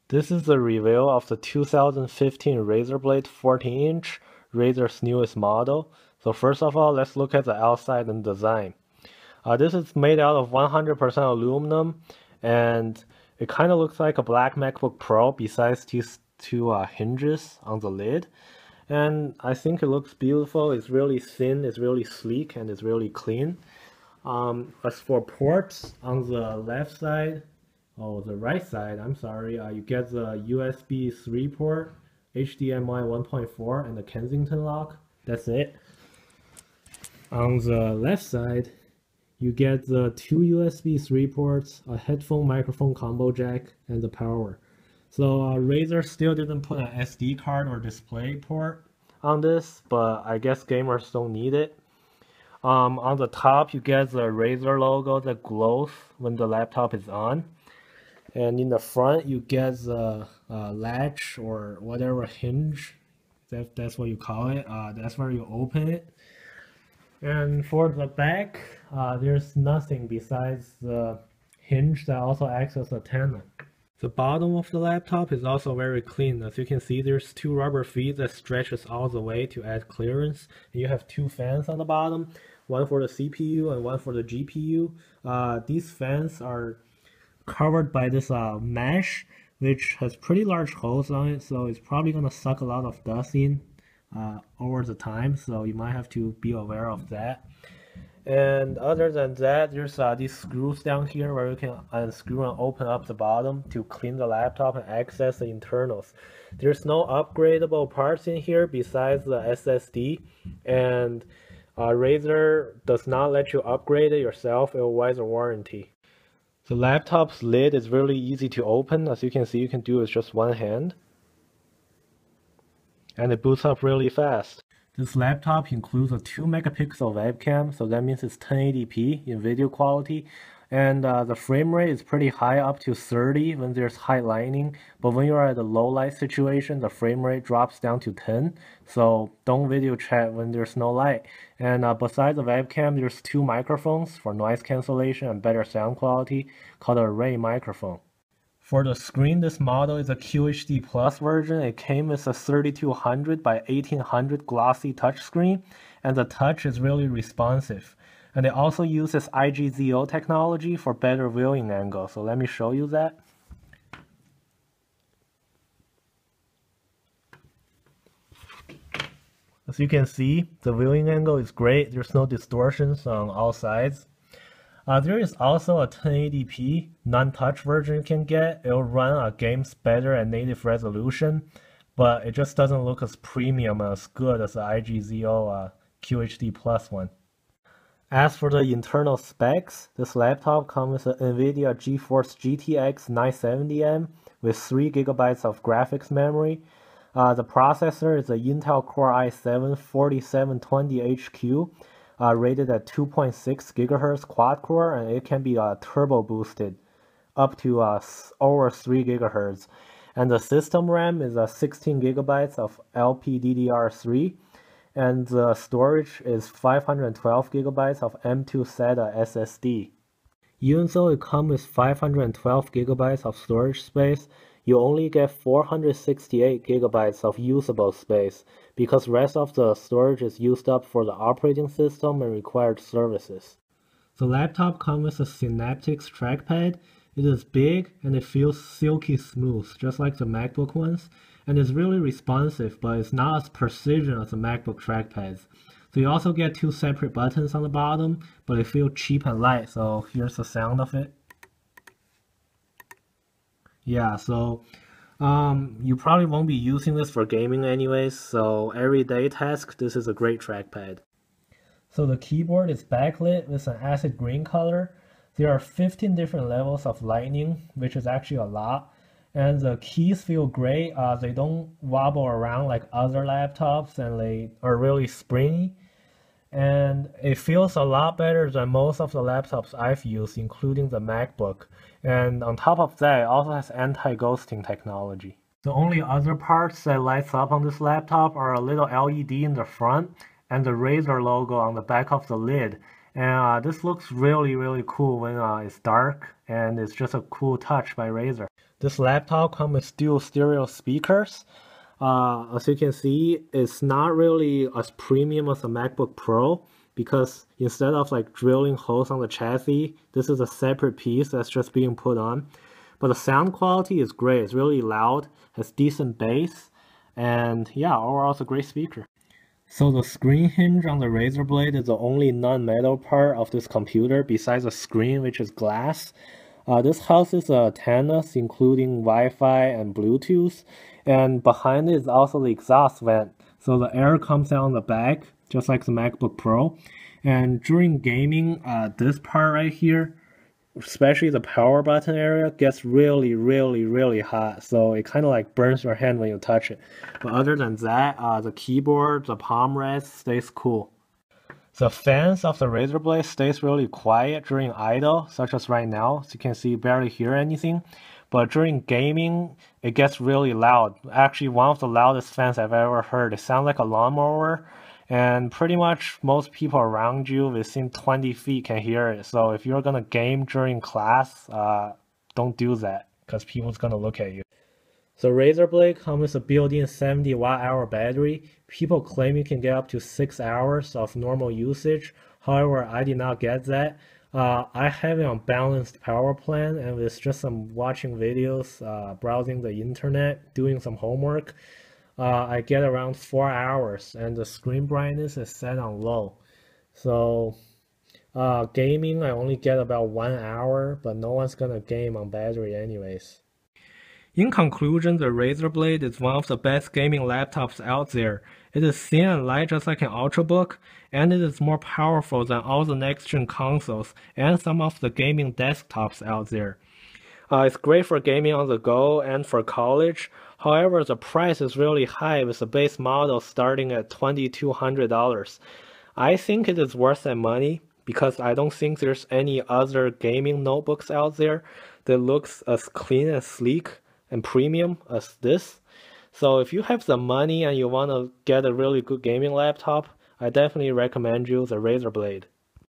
This is the review of the 2015 Razer Blade 14-inch, Razer's newest model. So first of all, let's look at the outside and design. This is made out of 100% aluminum, and it kind of looks like a black MacBook Pro besides these two hinges on the lid. And I think it looks beautiful. It's really thin, it's really sleek, and it's really clean. As for ports, on the left side, the right side, I'm sorry, you get the USB 3 port, HDMI 1.4, and the Kensington lock. That's it. On the left side, you get the two USB 3 ports, a headphone microphone combo jack, and the power. So Razer still didn't put an SD card or display port on this, but I guess gamers don't need it. On the top, you get the Razer logo that glows when the laptop is on. And in the front, you get the latch or whatever hinge. That's what you call it. That's where you open it. And for the back, there's nothing besides the hinge that also acts as a antenna. The bottom of the laptop is also very clean. As you can see, there's two rubber feet that stretches all the way to add clearance. And you have two fans on the bottom, one for the CPU and one for the GPU. These fans are covered by this mesh, which has pretty large holes on it, so it's probably going to suck a lot of dust in over the time, so you might have to be aware of that. And other than that, there's these screws down here where you can unscrew and open up the bottom to clean the laptop and access the internals. There's no upgradable parts in here besides the SSD, and Razer does not let you upgrade it yourself. It will waive the warranty. The laptop's lid is really easy to open. As you can see, you can do it with just one hand. And it boots up really fast. This laptop includes a 2 megapixel webcam, so that means it's 1080p in video quality. And the frame rate is pretty high, up to 30 when there's high lighting. But when you're at a low light situation, the frame rate drops down to 10. So don't video chat when there's no light. And besides the webcam, there's two microphones for noise cancellation and better sound quality called a Ray microphone. For the screen, this model is a QHD Plus version. It came with a 3200 by 1800 glossy touchscreen, and the touch is really responsive. And it also uses IGZO technology for better viewing angle. So let me show you that. As you can see, the viewing angle is great. There's no distortions on all sides. There is also a 1080p non-touch version you can get. It'll run games better at native resolution, but it just doesn't look as premium and as good as the IGZO QHD Plus one. As for the internal specs, this laptop comes with an Nvidia Geforce GTX 970M with 3GB of graphics memory. The processor is a Intel Core i7-4720HQ, rated at 2.6 GHz quad-core, and it can be turbo boosted up to over 3 GHz. And the system RAM is 16 GB of LPDDR3, and the storage is 512 GB of M2 SATA SSD. Even though it comes with 512 GB of storage space, you only get 468 GB of usable space because the rest of the storage is used up for the operating system and required services. The laptop comes with a Synaptics trackpad. It is big and it feels silky smooth, just like the MacBook ones, and it's really responsive, but it's not as precision as the MacBook trackpads. So you also get two separate buttons on the bottom, but they feel cheap and light, so here's the sound of it. Yeah, so you probably won't be using this for gaming anyways, so everyday task, this is a great trackpad. So the keyboard is backlit with an acid green color. There are 15 different levels of lighting, which is actually a lot. And the keys feel great. They don't wobble around like other laptops, and they are really springy. And it feels a lot better than most of the laptops I've used, including the MacBook. And on top of that, it also has anti-ghosting technology. The only other parts that lights up on this laptop are a little LED in the front and the Razer logo on the back of the lid. And this looks really, really cool when it's dark, and it's just a cool touch by Razer. This laptop comes with dual stereo speakers. As you can see, it's not really as premium as a MacBook Pro because instead of like drilling holes on the chassis, this is a separate piece that's just being put on. But the sound quality is great. It's really loud, has decent bass, and yeah, overall it's a great speaker. So the screen hinge on the Razer Blade is the only non-metal part of this computer besides the screen, which is glass. This houses antennas including Wi-Fi and Bluetooth, and behind it is also the exhaust vent. So the air comes out on the back, just like the MacBook Pro. And during gaming, this part right here, especially the power button area, gets really hot. So it kind of like burns your hand when you touch it. But other than that, the keyboard, the palm rest stays cool. The fans of the Razer Blade stays really quiet during idle, such as right now. As you can see, you barely hear anything. But during gaming, it gets really loud. Actually, one of the loudest fans I've ever heard. It sounds like a lawnmower. And pretty much most people around you within 20 feet can hear it. So if you're gonna game during class, don't do that because people's gonna look at you. So Razer Blade comes with a built-in 70 watt-hour battery. People claim you can get up to 6 hours of normal usage. However, I did not get that. I have it on balanced power plan, and with just some watching videos, browsing the internet, doing some homework, I get around 4 hours, and the screen brightness is set on low. So gaming, I only get about 1 hour, but no one's gonna game on battery anyways. In conclusion, the Razer Blade is one of the best gaming laptops out there. It is thin and light just like an Ultrabook, and it is more powerful than all the next-gen consoles and some of the gaming desktops out there. It's great for gaming on the go and for college. However, the price is really high with the base model starting at $2,200. I think it is worth that money because I don't think there's any other gaming notebooks out there that looks as clean and sleek and premium as this. So if you have the money and you want to get a really good gaming laptop, I definitely recommend you the Razer Blade.